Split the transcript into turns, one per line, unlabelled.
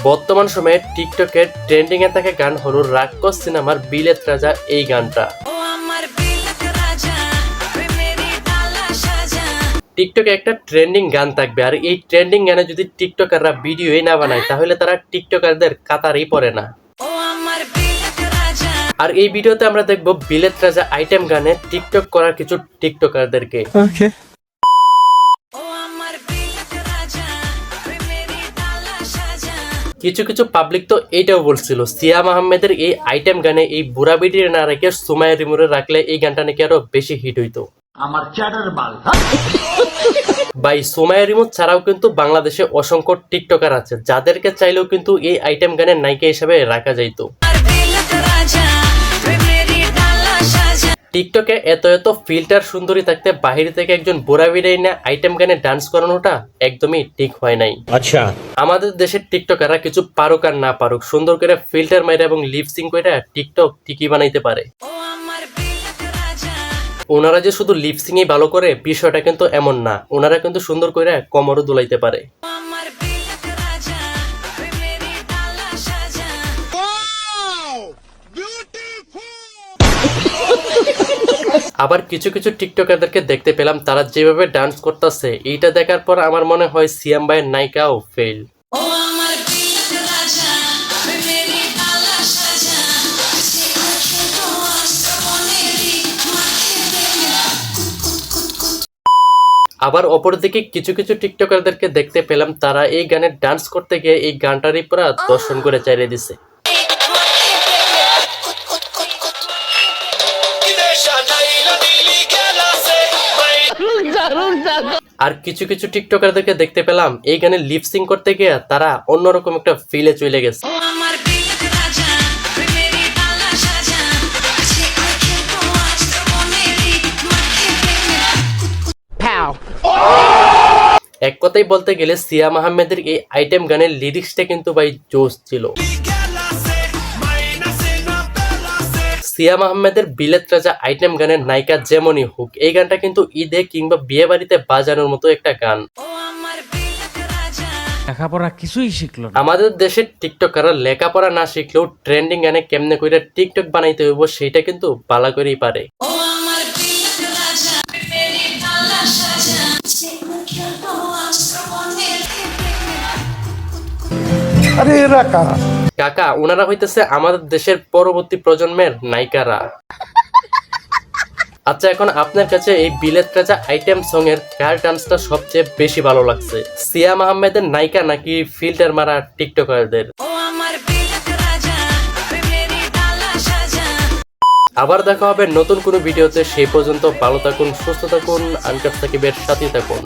বর্তমান সময়ে টিকটকের ট্রেন্ডিং এ থাকা গান হলো রাক্ষস সিনেমার বিলেত রাজা এই গানটা। টিকটকে একটা ট্রেন্ডিং গান থাকবে, আর এই ট্রেন্ডিং গানে যদি টিকটকাররা ভিডিওই না বানায় তাহলে তারা টিকটকারদের কাতারই পড়ে না। আর এই ভিডিওতে আমরা দেখব বিলেত রাজা আইটেম গানে টিকটক করার কিছু টিকটকারদেরকে। কিছু কিছু পাবলিক তো এইটাও বলছিল সিয়াম আহমেদের এই আইটেম গানে এই বুড়া বিটির না রেখে সুমাইয়া রিমুরে রাখলে এই গানটা নাকি আরো বেশি হিট হইতো। আমার চ্যাটার বাল ভাই, সুমাইয়া রিমু ছাড়াও কিন্তু বাংলাদেশে অসংখ্য টিকটকার আছে যাদেরকে চাইলেও কিন্তু এই আইটেম গানের নায়িকা হিসেবে রাখা যাইতো। টিকটকে এত এত ফিল্টার সুন্দরী থাকতে বাহির থেকে একজন বুড়া বিড়াই না আইটেম গানে ডান্স করানোটা একদমই ঠিক হয় নাই। আচ্ছা, আমাদের দেশের টিকটকাররা কিছু পারুক আর না পারুক সুন্দর করে ফিল্টার মাইরা এবং লিপসিং করে টিকটক ঠিকই বানাইতে পারে। ওনারা যে শুধু লিপসিং এই ভালো করে বিষয়টা কিন্তু এমন না, ওনারা কিন্তু সুন্দর করে কোমরও দুলাইতে পারে। আবার কিছু কিছু টিকটকারদেরকে দেখতে পেলাম তারা যেভাবে ডান্স করতেছে, এইটা দেখার পর আমার মনে হয় সিয়াম ভাইয়ের নায়িকাও ফেল। আবার অপরদিকে কিছু কিছু টিকটকারদেরকে দেখতে পেলাম তারা এই গানের ডান্স করতে গিয়ে এই গানটারই পুরা দর্শন করে চাইরে দিছে। আর কিছু কিছু টিকটকারদেরকে দেখতে পেলাম এই গানে লিপসিং করতে গিয়ে তারা অন্যরকম একটা ফিলে চলে গেছে। এক কথাই বলতে গেলে সিয়াম আহমেদের এই আইটেম গানের লিরিক্সটা কিন্তু ভাই জোশ ছিল। সিয়াম আহমেদের বিলেত রাজা আইটেম গানের নায়িকা যেমনই হোক, এই গানটা কিন্তু ঈদে কিংবা বিয়ে বাড়িতে বাজানোর মতো একটা গান।
লেখাপড়া কিছুই শিখলো না।
আমাদের দেশের টিকটকাররা লেখাপড়া না শিখলেও ট্রেন্ডিং গানে কেমনে করে টিকটক বানাইতে হইব সেটা কিন্তু বালা করেই পারে। কাকা, ওনারা হইতেছে আমাদের দেশের পরবর্তী প্রজন্মের নায়িকারা। আচ্ছা, এখন আপনার কাছে এই বিলেত রাজা আইটেম সং এর কার ডান্সটা সবচেয়ে বেশি ভালো লাগছে, সিয়াম আহমেদের নায়িকা নাকি ফিল্টার মারা টিকটকারদের? আবার দেখা হবে নতুন কোনো ভিডিওতে, সেই পর্যন্ত ভালো থাকুন, সুস্থ থাকুন, আনকাপ সাকিবের সাথে থাকুন।